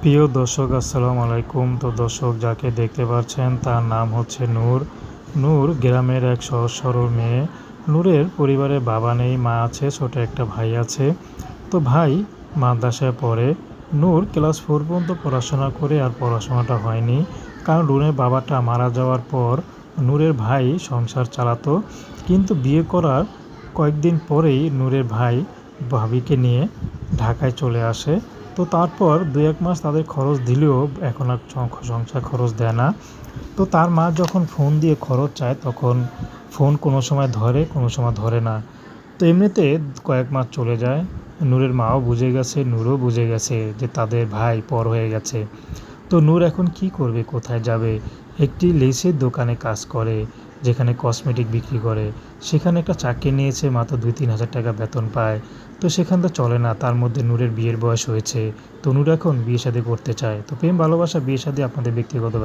প্রিয় দর্শক আসসালামু আলাইকুম। তো দর্শক যাকে দেখতে পাচ্ছেন তার নাম হচ্ছে নূর। নূর গ্রামের এক সহজ সরল মেয়ে। নূরের পরিবারে বাবা নেই, মা আছে, ছোট একটা ভাই আছে। তো ভাই মাদ্রাসায় পড়ে। নূর ক্লাস 4 পর্যন্ত পড়াশোনা করে আর পড়াশোনাটা হয়নি, কারণ নূরের বাবাটা মারা যাওয়ার পর নূরের ভাই সংসার চালাতো। কিন্তু বিয়ে করার কয়েকদিন পরেই নূরের ভাই ভাবিকে নিয়ে ঢাকায় চলে আসে। তো তারপর ২-১ মাস তাদের খরচ দিলেও এখন আর সংসার খরচ দেয় না। তো তার মা যখন ফোন দিয়ে খরচ চায় তখন ফোন কোনো সময় ধরে, কোনো সময় ধরে না। তো এমনিতে কয়েক মাস চলে যায়। নূরের মাও বুঝে গেছে, নূরও বুঝে গেছে যে তাদের ভাই পর হয়ে গেছে। তো নূর এখন কী করবে, কোথায় যাবে? একটি লেসের দোকানে কাজ করে, যেখানে কসমেটিক বিক্রি করে। সেখানে একটা চাকরি নিয়েছে, মাত্র ২-৩ হাজার টাকা বেতন পায়। তো সেখান তো চলে না, তার মধ্যে নূরের বিয়ের বয়স হয়েছে। তো নূর এখন বিয়ে শাদী করতে চায়। তো প্রেম ভালোবাসা বিয়ে শাদী আপনাদের ব্যক্তিগত